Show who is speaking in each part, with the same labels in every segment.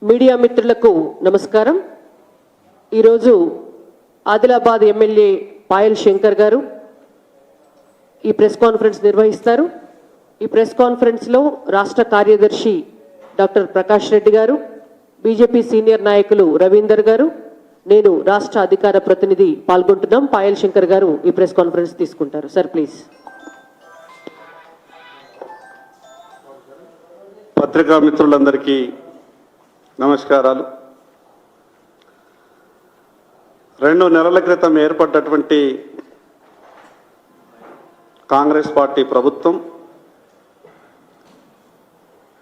Speaker 1: Media మిత్రులకు నమస్కారం. ఈరోజు ఆదిలాబాద్ ఎమ్మెల్యే పాయల్ శంకర్ గారు ఈ ప్రెస్ కాన్ఫరెన్స్ నిర్వహిస్తారు. ఈ ప్రెస్ కాన్ఫరెన్స్లో రాష్ట్ర కార్యదర్శి డాక్టర్ ప్రకాష్ రెడ్డి గారు, బీజేపీ సీనియర్ నాయకులు రవీందర్ గారు, నేను రాష్ట్ర అధికార ప్రతినిధి పాల్గొంటున్నాం. పాయల్ శంకర్ గారు ఈ ప్రెస్ కాన్ఫరెన్స్ తీసుకుంటారు. Sir please.
Speaker 2: పత్రికా మిత్రులందరికీ నమస్కారాలు. 2 నెలల క్రితం ఏర్పడ్డటువంటి కాంగ్రెస్ పార్టీ ప్రభుత్వం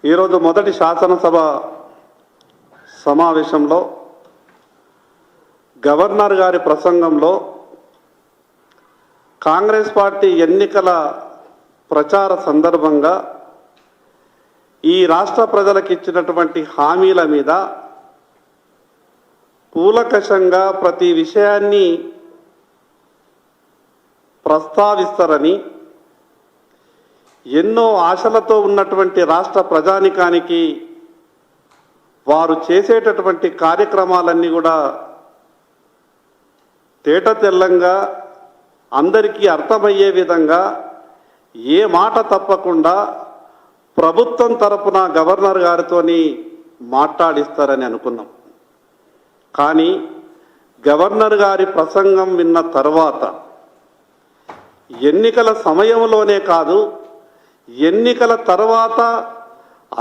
Speaker 2: ఈరోజు మొదటి శాసనసభ సమావేశంలో గవర్నర్ గారి ప్రసంగంలో కాంగ్రెస్ పార్టీ ఎన్నికల ప్రచార సందర్భంగా ఈ రాష్ట్ర ప్రజలకు ఇచ్చినటువంటి హామీల మీద కూలంకషంగా ప్రతి విషయాన్ని ప్రస్తావిస్తారని, ఎన్నో ఆశలతో ఉన్నటువంటి రాష్ట్ర ప్రజానికానికి వారు చేసేటటువంటి కార్యక్రమాలన్నీ కూడా తేటతెల్లంగా అందరికీ అర్థమయ్యే విధంగా ఏ మాట తప్పకుండా ప్రభుత్వం తరపున గవర్నర్ గారితో మాట్లాడిస్తారని అనుకున్నాం. కానీ గవర్నర్ గారి ప్రసంగం విన్న తర్వాత ఎన్నికల సమయంలోనే కాదు, ఎన్నికల తర్వాత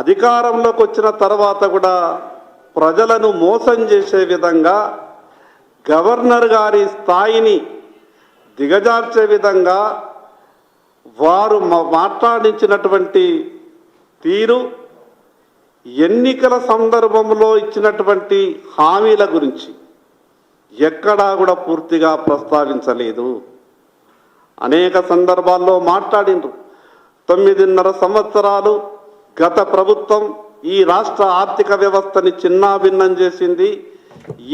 Speaker 2: అధికారంలోకి వచ్చిన తర్వాత కూడా ప్రజలను మోసం చేసే విధంగా, గవర్నర్ గారి స్థాయిని దిగజార్చే విధంగా వారు మాట్లాడించినటువంటి తీరు, ఎన్నికల సందర్భంలో ఇచ్చినటువంటి హామీల గురించి ఎక్కడా కూడా పూర్తిగా ప్రస్తావించలేదు. అనేక సందర్భాల్లో మాట్లాడిండ్రు. 9.5 సంవత్సరాలు గత ప్రభుత్వం ఈ రాష్ట్ర ఆర్థిక వ్యవస్థని చిన్నాభిన్నం చేసింది.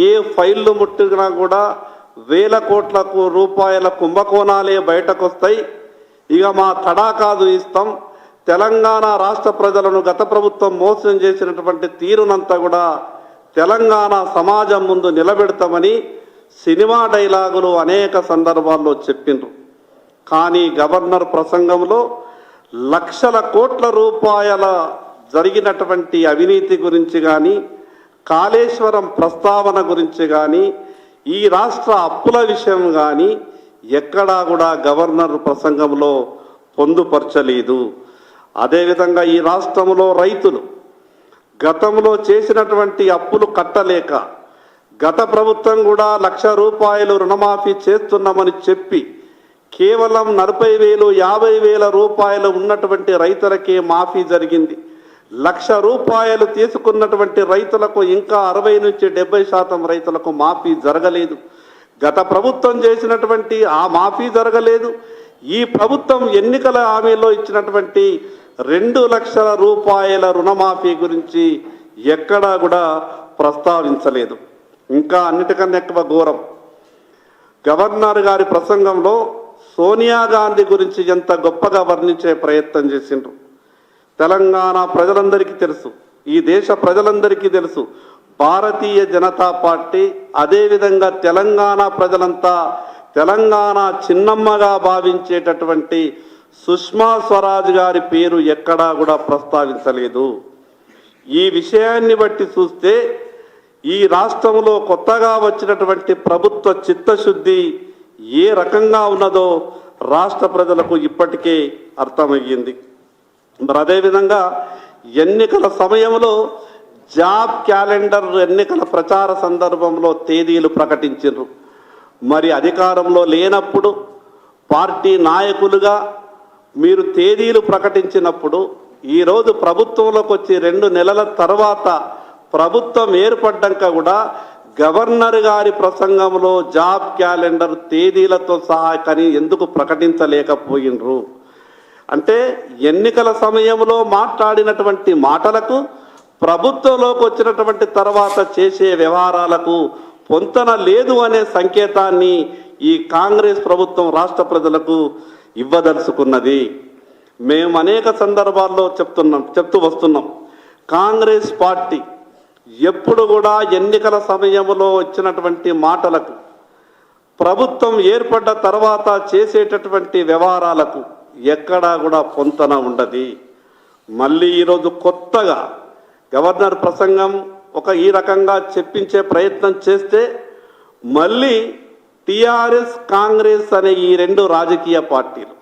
Speaker 2: ఏ ఫైళ్లు ముట్టినా కూడా వేల కోట్ల రూపాయల కుంభకోణాలే బయటకు వస్తాయి. ఇక మా తడాకాదు ఇస్తాం, తెలంగాణ రాష్ట్ర ప్రజలను గత ప్రభుత్వం మోసం చేసినటువంటి తీరునంతా కూడా తెలంగాణ సమాజం ముందు నిలబెడతామని సినిమా డైలాగులు అనేక సందర్భాల్లో చెప్పిండ్రు. కానీ గవర్నర్ ప్రసంగంలో లక్షల కోట్ల రూపాయల జరిగినటువంటి అవినీతి గురించి కానీ, కాళేశ్వరం ప్రస్తావన గురించి కానీ, ఈ రాష్ట్ర అప్పుల విషయం కానీ ఎక్కడా కూడా గవర్నర్ ప్రసంగంలో పొందుపరచలేదు. అదేవిధంగా ఈ రాష్ట్రంలో రైతులు గతంలో చేసినటువంటి అప్పులు కట్టలేక గత ప్రభుత్వం కూడా 1,00,000 రూపాయలు రుణమాఫీ చేస్తున్నామని చెప్పి కేవలం 40,000, 50,000 రూపాయలు ఉన్నటువంటి రైతులకే మాఫీ జరిగింది. 1,00,000 రూపాయలు తీసుకున్నటువంటి రైతులకు ఇంకా 60 నుంచి 70% రైతులకు మాఫీ జరగలేదు. గత ప్రభుత్వం చేసినటువంటి ఆ మాఫీ జరగలేదు. ఈ ప్రభుత్వం ఎన్నికల హామీలో ఇచ్చినటువంటి 2 లక్షల రూపాయల రుణమాఫీ గురించి ఎక్కడా కూడా ప్రస్తావించలేదు. ఇంకా అన్నిటికన్నా ఎక్కువ ఘోరం, గవర్నర్ గారి ప్రసంగంలో సోనియా గాంధీ గురించి ఎంత గొప్పగా వర్ణించే ప్రయత్నం చేసిండ్రు. తెలంగాణ ప్రజలందరికీ తెలుసు, ఈ దేశ ప్రజలందరికీ తెలుసు, భారతీయ జనతా పార్టీ అదేవిధంగా తెలంగాణ ప్రజలంతా తెలంగాణ చిన్నమ్మగా భావించేటటువంటి సుష్మా స్వరాజ్ గారి పేరు ఎక్కడా కూడా ప్రస్తావించలేదు. ఈ విషయాన్ని బట్టి చూస్తే ఈ రాష్ట్రంలో కొత్తగా వచ్చినటువంటి ప్రభుత్వ చిత్తశుద్ధి ఏ రకంగా ఉన్నదో రాష్ట్ర ప్రజలకు ఇప్పటికే అర్థమయ్యింది. మరి అదేవిధంగా ఎన్నికల సమయంలో జాబ్ క్యాలెండర్ ఎన్నికల ప్రచార సందర్భంలో తేదీలు ప్రకటించారు. మరి అధికారంలో లేనప్పుడు పార్టీ నాయకులుగా మీరు తేదీలు ప్రకటించినప్పుడు ఈరోజు ప్రభుత్వంలోకి వచ్చి 2 నెలల తర్వాత ప్రభుత్వం ఏర్పడ్డాక కూడా గవర్నర్ గారి ప్రసంగంలో జాబ్ క్యాలెండర్ తేదీలతో సహా కానీ ఎందుకు ప్రకటించలేకపోయినరు? అంటే ఎన్నికల సమయంలో మాట్లాడినటువంటి మాటలకు ప్రభుత్వంలోకి వచ్చినటువంటి తర్వాత చేసే వ్యవహారాలకు పొంతన లేదు అనే సంకేతాన్ని ఈ కాంగ్రెస్ ప్రభుత్వం రాష్ట్ర ప్రజలకు ఇవ్వదలుచుకున్నది. మేము అనేక సందర్భాల్లో చెప్తూ వస్తున్నాం, కాంగ్రెస్ పార్టీ ఎప్పుడు కూడా ఎన్నికల సమయంలో వచ్చినటువంటి మాటలకు, ప్రభుత్వం ఏర్పడ్డ తర్వాత చేసేటటువంటి వ్యవహారాలకు ఎక్కడా కూడా పొంతన ఉండదు. మళ్ళీ ఈరోజు కొత్తగా గవర్నర్ ప్రసంగం ఈ రకంగా చెప్పించే ప్రయత్నం చేస్తే మళ్ళీ టిఆర్ఎస్ కాంగ్రెస్ అనే ఈ రెండు రాజకీయ పార్టీలు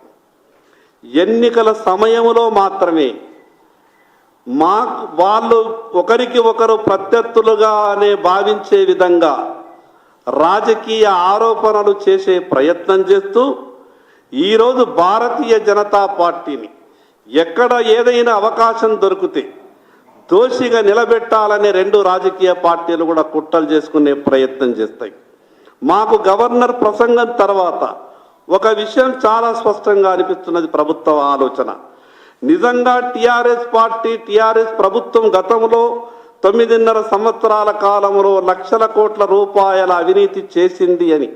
Speaker 2: ఎన్నికల సమయంలో మాత్రమే వాళ్ళు ఒకరికి ఒకరు ప్రత్యర్థులుగానే భావించే విధంగా రాజకీయ ఆరోపణలు చేసే ప్రయత్నం చేస్తూ ఈరోజు భారతీయ జనతా పార్టీని ఎక్కడ ఏదైనా అవకాశం దొరికితే దోషిగా నిలబెట్టాలనే రెండు రాజకీయ పార్టీలు కూడా కుట్రలు చేసుకునే ప్రయత్నం చేస్తాయి. మాకు గవర్నర్ ప్రసంగం తర్వాత ఒక విషయం చాలా స్పష్టంగా అనిపిస్తున్నది. ప్రభుత్వ ఆలోచన నిజంగా టిఆర్ఎస్ ప్రభుత్వం గతంలో 9.5 సంవత్సరాల కాలంలో లక్షల కోట్ల రూపాయల అవినీతి చేసింది అని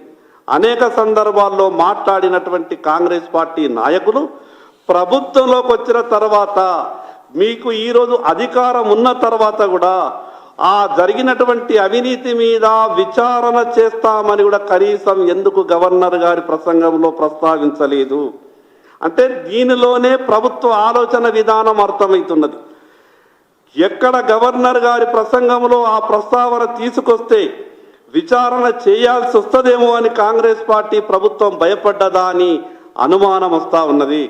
Speaker 2: అనేక సందర్భాల్లో మాట్లాడినటువంటి కాంగ్రెస్ పార్టీ నాయకులు ప్రభుత్వంలోకి వచ్చిన తర్వాత, మీకు ఈరోజు అధికారం ఉన్న తర్వాత కూడా ఆ జరిగినటువంటి అవినీతి మీద విచారణ చేస్తామని కూడా కనీసం ఎందుకు గవర్నర్ గారి ప్రసంగంలో ప్రస్తావించలేదు అంటే దీనిలోనే ప్రభుత్వ ఆలోచన విధానం అర్థమవుతున్నది. ఎక్కడ గవర్నర్ గారి ప్రసంగంలో ఆ ప్రస్తావన తీసుకొస్తే విచారణ చేయాల్సి వస్తుందేమో అని కాంగ్రెస్ పార్టీ ప్రభుత్వం భయపడ్డదా అని అనుమానం వస్తూ ఉన్నది.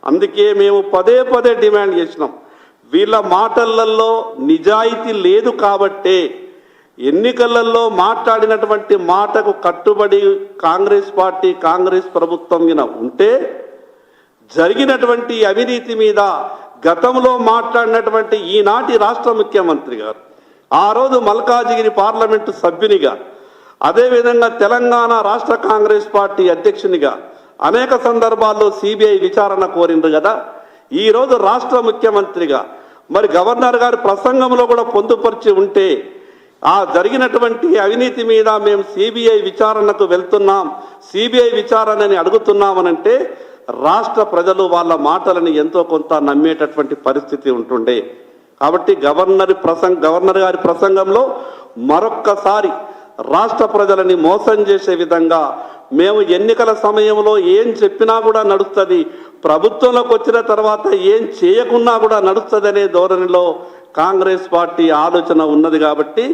Speaker 2: అందుకే మేము పదే డిమాండ్ చేసినాం. వీళ్ళ మాటలలో నిజాయితీ లేదు కాబట్టే ఎన్నికలలో మాట్లాడినటువంటి మాటకు కట్టుబడి కాంగ్రెస్ ప్రభుత్వం మీద ఉంటే జరిగినటువంటి అవినీతి మీద గతంలో మాట్లాడినటువంటి ఈనాటి రాష్ట్ర ముఖ్యమంత్రి గారు, ఆ రోజు మల్కాజిగిరి పార్లమెంటు సభ్యునిగా, అదేవిధంగా తెలంగాణ రాష్ట్ర కాంగ్రెస్ పార్టీ అధ్యక్షునిగా అనేక సందర్భాల్లో సిబిఐ విచారణ కోరిండ్రు కదా. ఈరోజు రాష్ట్ర ముఖ్యమంత్రిగా మరి గవర్నర్ గారి ప్రసంగంలో కూడా పొందుపరిచి ఉంటే ఆ జరిగినటువంటి అవినీతి మీద మేము సిబిఐ విచారణకు వెళ్తున్నాం, సిబిఐ విచారణని అడుగుతున్నామనంటే రాష్ట్ర ప్రజలు వాళ్ళ మాటలను ఎంతో కొంత నమ్మేటటువంటి పరిస్థితి ఉంటుండే. కాబట్టి గవర్నర్ గారి ప్రసంగంలో మరొక్కసారి రాష్ట్ర ప్రజలని మోసం చేసే విధంగా మేము ఎన్నికల సమయంలో ఏం చెప్పినా కూడా నడుస్తుంది, ప్రభుత్వంలోకి వచ్చిన తర్వాత ఏం చేయకున్నా కూడా నడుస్తుంది అనే ధోరణిలో కాంగ్రెస్ పార్టీ ఆలోచన ఉన్నది. కాబట్టి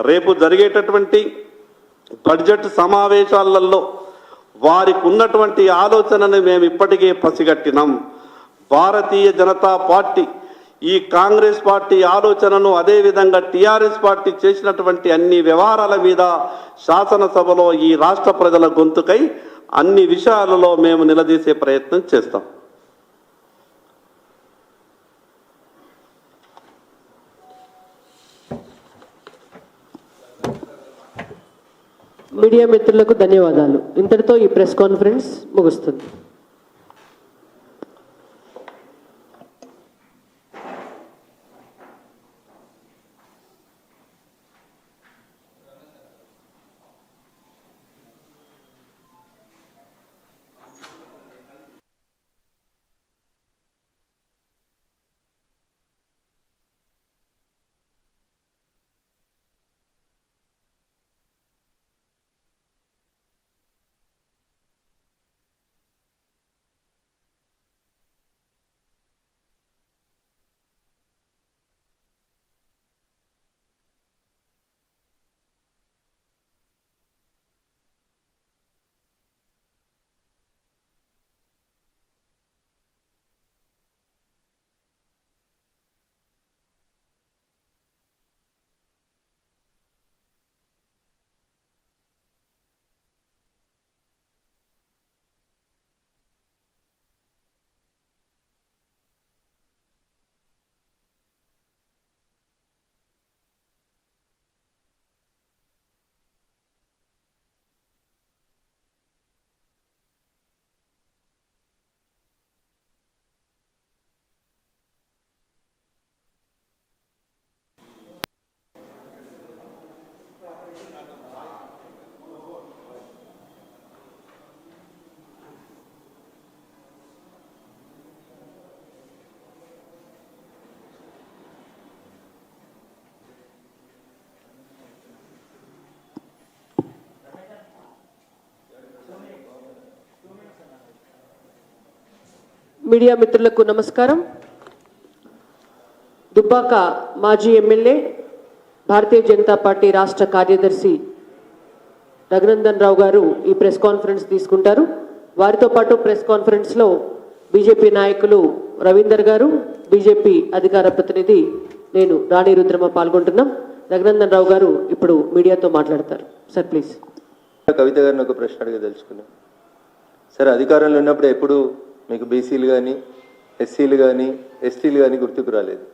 Speaker 2: రేపు జరిగేటటువంటి బడ్జెట్ సమావేశాలలో వారికి ఉన్నటువంటి ఆలోచనని మేము ఇప్పటికే పసిగట్టినాం. భారతీయ జనతా పార్టీ ఈ కాంగ్రెస్ పార్టీ ఆలోచనను, అదేవిధంగా టిఆర్ఎస్ పార్టీ చేసినటువంటి అన్ని వ్యవహారాల మీద శాసనసభలో ఈ రాష్ట్ర ప్రజల గొంతుకై అన్ని విషయాలలో మేము నిలదీసే ప్రయత్నం చేస్తాం.
Speaker 1: మీడియా మిత్రులకు ధన్యవాదాలు. ఇంతటితో ఈ ప్రెస్ కాన్ఫరెన్స్ ముగుస్తుంది. మీడియా మిత్రులకు నమస్కారం. దుబ్బాక మాజీ ఎమ్మెల్యే భారతీయ జనతా పార్టీ రాష్ట్ర కార్యదర్శి రఘునందన్ రావు గారు ఈ ప్రెస్ కాన్ఫరెన్స్ తీసుకుంటారు. వారితో పాటు ప్రెస్ కాన్ఫరెన్స్లో బీజేపీ నాయకులు రవీందర్ గారు, బీజేపీ అధికార ప్రతినిధి నేను రాణి రుద్రమ పాల్గొంటున్నాం. రఘునందన్ రావు గారు ఇప్పుడు మీడియాతో మాట్లాడతారు. Sir please.
Speaker 3: కవిత గారిని ఒక ప్రశ్న అడగదలుచుకున్నాం. సరే, అధికారంలో ఉన్నప్పుడు ఎప్పుడు మీకు బీసీలు కానీ ఎస్సీలు కానీ ఎస్టీలు కానీ గుర్తుకు రాలేదు.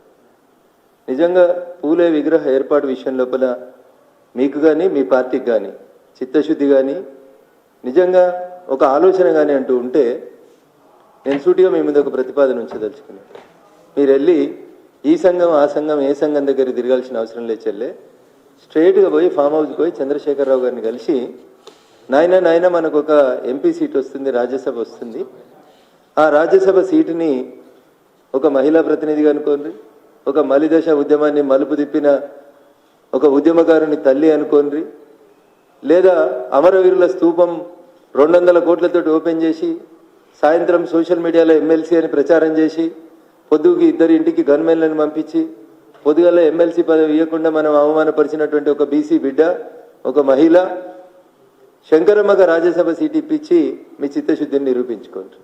Speaker 3: నిజంగా పూలే విగ్రహ ఏర్పాటు విషయం లోపల మీకు కానీ మీ పార్టీకి కానీ చిత్తశుద్ధి కానీ నిజంగా ఒక ఆలోచన కానీ అంటూ ఉంటే నేను సూటిగా మీ ముందు ఒక ప్రతిపాదన ఉంచదలుచుకున్నాను. మీరు వెళ్ళి ఈ సంఘం ఆ సంఘం ఏ సంఘం దగ్గర తిరగాల్సిన అవసరం లేదు చెల్లె, స్ట్రైట్గా పోయి ఫామ్ హౌస్కి పోయి చంద్రశేఖరరావు గారిని కలిసి నాయన మనకు ఒక ఎంపీ సీట్ వస్తుంది, రాజ్యసభ వస్తుంది, ఆ రాజ్యసభ సీటుని ఒక మహిళా ప్రతినిధిగా అనుకోండి, ఒక మలిదశ ఉద్యమాన్ని మలుపు తిప్పిన ఒక ఉద్యమకారుని తల్లి అనుకోండి, లేదా అమరవీరుల స్తూపం 200 కోట్లతో ఓపెన్ చేసి సాయంత్రం సోషల్ మీడియాలో ఎమ్మెల్సీ అని ప్రచారం చేసి పొద్దుకి ఇద్దరు ఇంటికి గన్మెన్లను పంపించి పొద్దుగల ఎమ్మెల్సీ పదవి ఇవ్వకుండా మనం అవమానపరిచినటువంటి ఒక బీసీ బిడ్డ, ఒక మహిళ శంకరమ్మగా రాజ్యసభ సీట్ ఇప్పించి మీ చిత్తశుద్ధిని నిరూపించుకోండి.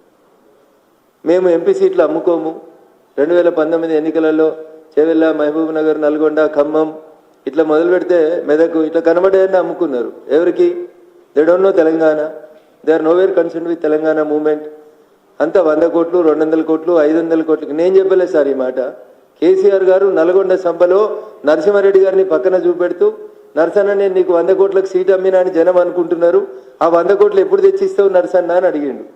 Speaker 3: మేము ఎంపీ సీట్లు అమ్ముకోము. 2019 ఎన్నికలలో చేవెళ్ళ, మహబూబ్ నగర్, నల్గొండ, ఖమ్మం ఇట్లా మొదలు పెడితే మెదకు ఇట్లా కనబడేయని అమ్ముకున్నారు. ఎవరికి? They don't know Telangana, they are nowhere concern with Telangana movement. అంతా 100 కోట్లు, 200 కోట్లు, 500 కోట్లకి. నేను చెప్పలేదు సార్ ఈ మాట. కేసీఆర్ గారు నల్గొండ సభలో నరసింహారెడ్డి గారిని పక్కన చూపెడుతూ, నరసన్న నేను నీకు 100 కోట్లకు సీట్ అమ్మినా అని జనం అనుకుంటున్నారు, ఆ 100 కోట్లు ఎప్పుడు తెచ్చిస్తావు నరసన్న అని అడిగిండు.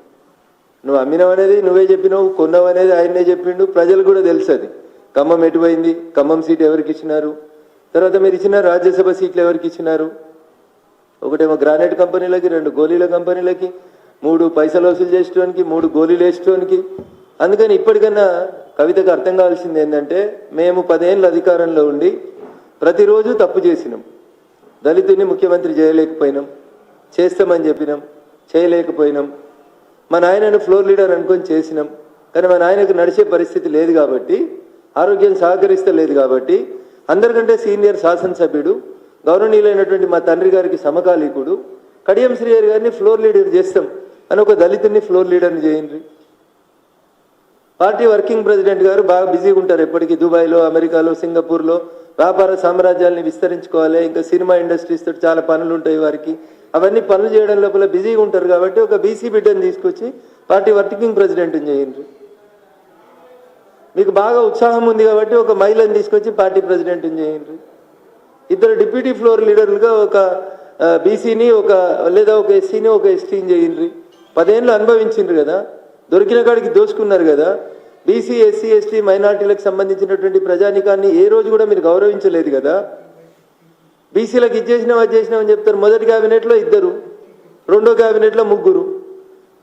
Speaker 3: నువ్వు అమ్మినావు అనేది నువ్వే చెప్పినావు, కొన్నావు అనేది ఆయన్నే చెప్పిండు, ప్రజలు కూడా తెలుసు అది. ఖమ్మం ఎటుపోయింది, ఖమ్మం సీట్ ఎవరికి ఇచ్చినారు, తర్వాత మీరు ఇచ్చిన రాజ్యసభ సీట్లు ఎవరికి ఇచ్చినారు? ఒకటేమో గ్రానైట్ కంపెనీలకి, 2 గోళీల కంపెనీలకి, 3 పైసలు వసూలు చేసేటానికి, 3 గోళీలు వేసేటానికి. అందుకని ఇప్పటికన్నా కవితకు అర్థం కావాల్సింది ఏంటంటే, మేము 10 ఏళ్ళు అధికారంలో ఉండి ప్రతిరోజు తప్పు చేసినాం. దళితుని ముఖ్యమంత్రి చేయలేకపోయినాం, చేస్తామని చెప్పినాం, చేయలేకపోయినాం. మా నాయనను ఫ్లోర్ లీడర్ అనుకొని చేసినాం, కానీ మా నాయనకు నడిచే పరిస్థితి లేదు కాబట్టి, ఆరోగ్యం సహకరిస్తలేదు కాబట్టి, అందరికంటే సీనియర్ శాసనసభ్యుడు, గౌరవనీయులైనటువంటి మా తండ్రి గారికి సమకాలీకుడు కడియం శ్రీహరి గారిని ఫ్లోర్ లీడర్ చేస్తాం అని ఒక దళితుడిని ఫ్లోర్ లీడర్ని చేయండి. పార్టీ వర్కింగ్ ప్రెసిడెంట్ గారు బాగా బిజీగా ఉంటారు, ఎప్పటికీ దుబాయ్లో, అమెరికాలో, సింగపూర్లో వ్యాపార సామ్రాజ్యాన్ని విస్తరించుకోవాలి, ఇంకా సినిమా ఇండస్ట్రీస్ తోటి చాలా పనులు ఉంటాయి వారికి. అవన్నీ పనులు చేయడం లోపల బిజీగా ఉంటారు కాబట్టి ఒక బీసీ బిడ్డను తీసుకొచ్చి పార్టీ వర్కింగ్ ప్రెసిడెంట్ని చేయండి. మీకు బాగా ఉత్సాహం ఉంది కాబట్టి ఒక మహిళను తీసుకొచ్చి పార్టీ ప్రెసిడెంట్ని చేయండి. 2 డిప్యూటీ ఫ్లోర్ లీడర్లుగా ఒక బీసీని లేదా ఒక ఎస్సీని ఒక ఎస్టీని చేయండి. 10 ఏళ్ళు అనుభవించిండ్రు కదా, దొరికిన కాడికి దోచుకున్నారు కదా. బీసీ, ఎస్సీ, ఎస్టీ, మైనార్టీలకు సంబంధించినటువంటి ప్రజానికాన్ని ఏ రోజు కూడా మీరు గౌరవించలేదు కదా. బీసీలకు ఇది చేసినాం అది చేసినామని చెప్తారు. మొదటి క్యాబినెట్లో 2, రెండో క్యాబినెట్లో 3.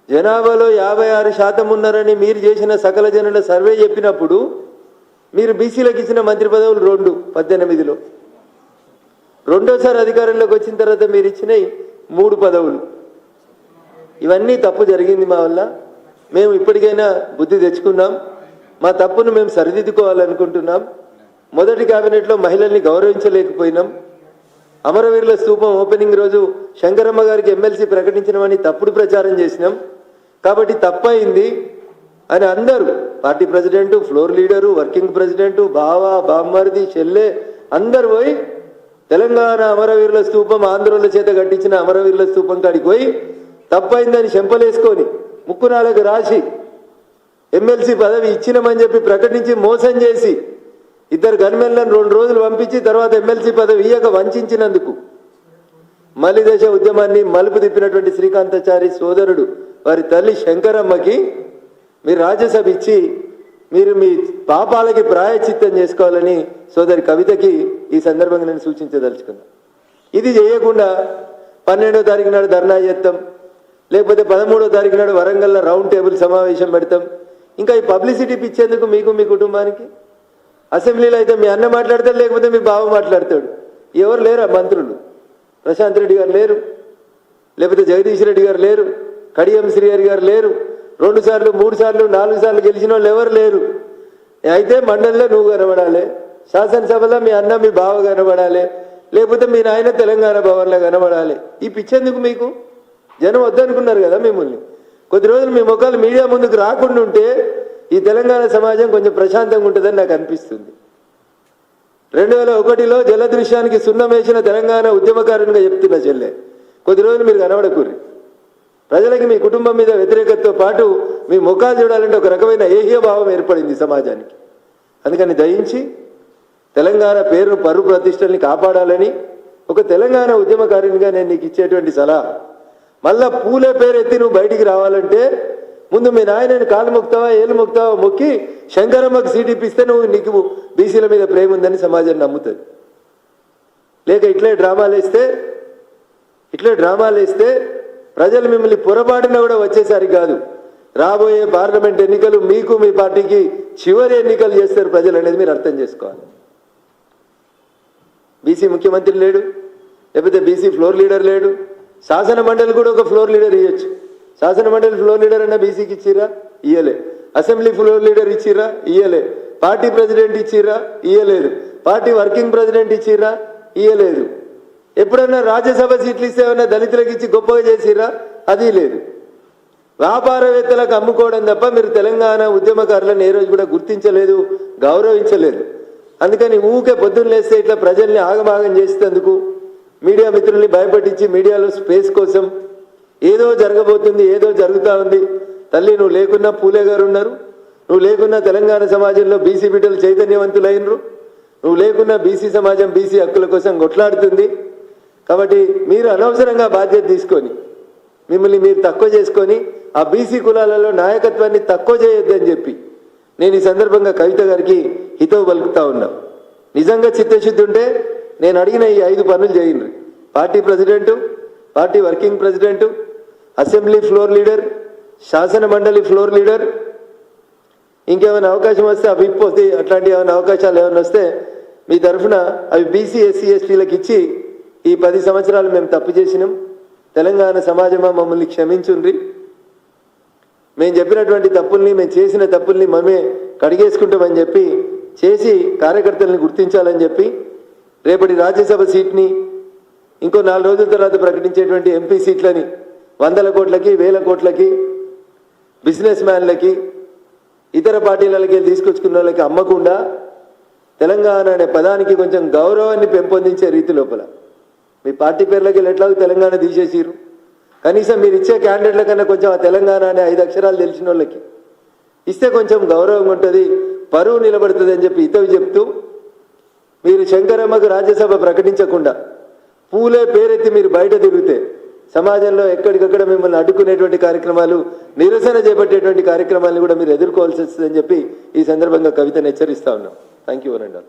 Speaker 3: జనాభాలో 56% ఉన్నారని మీరు చేసిన సకల జనుల సర్వే చెప్పినప్పుడు మీరు బీసీలకు ఇచ్చిన మంత్రి పదవులు 2 18లో. రెండోసారి అధికారంలోకి వచ్చిన తర్వాత మీరు ఇచ్చినవి 3 పదవులు. ఇవన్నీ తప్పు జరిగింది మా వల్ల. మేము ఇప్పటికైనా బుద్ధి తెచ్చుకున్నాం, మా తప్పును మేము సరిదిద్దుకోవాలనుకుంటున్నాం. మొదటి క్యాబినెట్లో మహిళల్ని గౌరవించలేకపోయినాం. అమరవీరుల స్తూపం ఓపెనింగ్ రోజు శంకరమ్మ గారికి ఎమ్మెల్సీ ప్రకటించినవని తప్పుడు ప్రచారం చేసినాం కాబట్టి తప్పయింది అని అందరూ, party president, floor leader, working president, బావ, బామ్మర్ది, చెల్లె అందరు పోయి తెలంగాణ అమరవీరుల స్తూపం, ఆంధ్రుల చేత కట్టించిన అమరవీరుల స్తూపం కాడికి పోయి తప్పైందని చెంపలేసుకొని ముక్కునాలకు రాసి ఎమ్మెల్సీ పదవి ఇచ్చినామని చెప్పి ప్రకటించి మోసం చేసి 2 గన్మెన్లను 2 రోజులు పంపించి తర్వాత ఎమ్మెల్సీ పదవి ఇయ్యక వంచినందుకు మలిదశ ఉద్యమాన్ని మలుపు తిప్పినటువంటి శ్రీకాంతాచారి సోదరుడు వారి తల్లి శంకరమ్మకి మీరు రాజ్యసభ ఇచ్చి మీరు మీ పాపాలకి ప్రాయశ్చిత్తం చేసుకోవాలని సోదరి కవితకి ఈ సందర్భంగా నేను సూచించదలుచుకున్నా. ఇది చేయకుండా 12వ తారీఖు నాడు ధర్నా చేస్తాం, లేకపోతే 13వ తారీఖు నాడు వరంగల్లో రౌండ్ టేబుల్ సమావేశం పెడతాం. ఇంకా ఈ పబ్లిసిటీ ఇచ్చేందుకు మీకు మీ కుటుంబానికి అసెంబ్లీలో అయితే మీ అన్న మాట్లాడతాడు, లేకపోతే మీ బావ మాట్లాడతాడు. ఎవరు లేరు ఆ మంత్రులు? ప్రశాంత్ రెడ్డి గారు లేరు, లేకపోతే జగదీష్ రెడ్డి గారు లేరు, కడియం శ్రీహరి గారు లేరు, 2 సార్లు 3 సార్లు 4 సార్లు గెలిచిన వాళ్ళు ఎవరు లేరు. అయితే మండలిలో నువ్వు కనబడాలి, శాసనసభలో మీ అన్న మీ బావ కనబడాలి, లేకపోతే మీ నాయన తెలంగాణ భవన్లో కనబడాలి. ఈ పిచ్చెందుకు మీకు? జనం వద్దనుకున్నారు కదా మిమ్మల్ని. కొద్ది రోజులు మీ ముఖాలు మీడియా ముందుకు రాకుండా ఉంటే ఈ తెలంగాణ సమాజం కొంచెం ప్రశాంతంగా ఉంటుందని నాకు అనిపిస్తుంది. 2001లో జలదృశ్యానికి సున్నం వేసిన తెలంగాణ ఉద్యమకారునిగా చెప్తున్న చెల్లె, కొద్ది రోజులు మీరు కనబడకూరి. ప్రజలకి మీ కుటుంబం మీద వ్యతిరేకతతో పాటు మీ ముఖాలు చూడాలంటే ఒక రకమైన ఏహ్య భావం ఏర్పడింది సమాజానికి. అందుకని దయించి తెలంగాణ పేరు పరువు ప్రతిష్టల్ని కాపాడాలని ఒక తెలంగాణ ఉద్యమకారునిగా నేను నీకు ఇచ్చేటువంటి సలహా, మళ్ళా పూలే పేరు ఎత్తి నువ్వు బయటికి రావాలంటే ముందు మీ నాయనని కాలు మొక్తావా ఏళ్ళు మొక్తావా మొక్కి శంకరమ్మకి సీట్ ఇప్పిస్తే నీకు బీసీల మీద ప్రేమ ఉందని సమాజం నమ్ముతుంది. లేక ఇట్లే డ్రామాలు వేస్తే ప్రజలు మిమ్మల్ని పొరపాటున కూడా వచ్చేసరికి కాదు, రాబోయే పార్లమెంట్ ఎన్నికలు మీకు మీ పార్టీకి చివరి ఎన్నికలు చేస్తారు ప్రజలు అనేది మీరు అర్థం చేసుకోవాలి. బీసీ ముఖ్యమంత్రి లేడు, లేకపోతే బీసీ ఫ్లోర్ లీడర్ లేడు. శాసన మండలి కూడా ఒక ఫ్లోర్ లీడర్ ఇవ్వచ్చు. శాసన మండలి ఫ్లోర్ లీడర్ అన్న బీసీకి ఇచ్చిరా? ఇయ్యలే. అసెంబ్లీ ఫ్లోర్ లీడర్ ఇచ్చిరా? ఇయ్యలే. పార్టీ ప్రెసిడెంట్ ఇచ్చిరా? ఇయ్యలేదు. పార్టీ వర్కింగ్ ప్రెసిడెంట్ ఇచ్చిరా? ఇయ్యలేదు. ఎప్పుడన్నా రాజ్యసభ సీట్లు ఇస్తే ఏమన్నా దళితులకు ఇచ్చి గొప్పగా చేసిరా? అది లేదు. వ్యాపారవేత్తలకు అమ్ముకోవడం తప్ప మీరు తెలంగాణ ఉద్యమకారులను ఏ రోజు కూడా గుర్తించలేదు, గౌరవించలేదు. అందుకని ఊకే పొద్దున్న లేస్తే ఇట్లా ప్రజల్ని ఆగమాగం చేసేందుకు మీడియా మిత్రుల్ని భయపెట్టించి మీడియాలో స్పేస్ కోసం ఏదో జరగబోతుంది, ఏదో జరుగుతూ ఉంది. తల్లి నువ్వు లేకున్నా పూలే గారు ఉన్నారు, నువ్వు లేకున్నా తెలంగాణ సమాజంలో బీసీ బిడ్డలు చైతన్యవంతులైనరు, నువ్వు లేకున్నా బీసీ సమాజం బీసీ హక్కుల కోసం కొట్లాడుతుంది. కాబట్టి మీరు అనవసరంగా బాధ్యత తీసుకొని మిమ్మల్ని మీరు తక్కువ చేసుకొని ఆ బీసీ కులాలలో నాయకత్వాన్ని తక్కువ చేయొద్దని చెప్పి నేను ఈ సందర్భంగా కవిత గారికి హితవు పలుకుతా ఉన్నా. నిజంగా చిత్తశుద్ధి ఉంటే నేను అడిగిన ఈ 5 పనులు చేయండి. Party president, party working president, assembly floor leader, శాసన మండలి ఫ్లోర్ లీడర్, ఇంకేమైనా అవకాశం వస్తే అవి ఇప్పొస్తే అట్లాంటి ఏమైనా అవకాశాలు ఏమైనా వస్తే మీ తరఫున అవి బీసీ ఎస్సీ ఎస్టీలకు ఇచ్చి ఈ 10 సంవత్సరాలు మేము తప్పు చేసినాం, తెలంగాణ సమాజమా మమ్మల్ని క్షమించుండ్రి, మేము చెప్పినటువంటి తప్పుల్ని మేము చేసిన తప్పుల్ని మనమే కడిగేసుకుంటామని చెప్పి చేసి కార్యకర్తల్ని గుర్తించాలని చెప్పి రేపటి రాజ్యసభ సీట్ని ఇంకో 4 రోజుల తర్వాత ప్రకటించేటువంటి ఎంపీ సీట్లని 100 కోట్లకి 1000 కోట్లకి బిజినెస్ మ్యాన్లకి ఇతర పార్టీలకి తీసుకొచ్చుకున్న వాళ్ళకి అమ్మకుండా తెలంగాణ అనే పదానికి కొంచెం గౌరవాన్ని పెంపొందించే రీతి లోపల మీ పార్టీ పేర్లకి ఎట్లాగో తెలంగాణ తీసేసిరు, కనీసం మీరు ఇచ్చే క్యాండిడేట్ల కన్నా కొంచెం ఆ తెలంగాణ అనే 5 అక్షరాలు తెలిసిన వాళ్ళకి ఇస్తే కొంచెం గౌరవం ఉంటుంది, పరువు నిలబడుతుంది అని చెప్పి హితవు చెప్తూ మీరు శంకరమ్మకు రాజ్యసభ ప్రకటించకుండా పూలే పేరెత్తి మీరు బయట తిరిగితే సమాజంలో ఎక్కడికక్కడ మిమ్మల్ని అడ్డుకునేటువంటి కార్యక్రమాలు, నిరసన చేపట్టేటువంటి కార్యక్రమాలను కూడా మీరు ఎదుర్కోవాల్సి వస్తుందని చెప్పి ఈ సందర్భంగా కవితను హెచ్చరిస్తా ఉన్నాం. థ్యాంక్ యూ అనండి.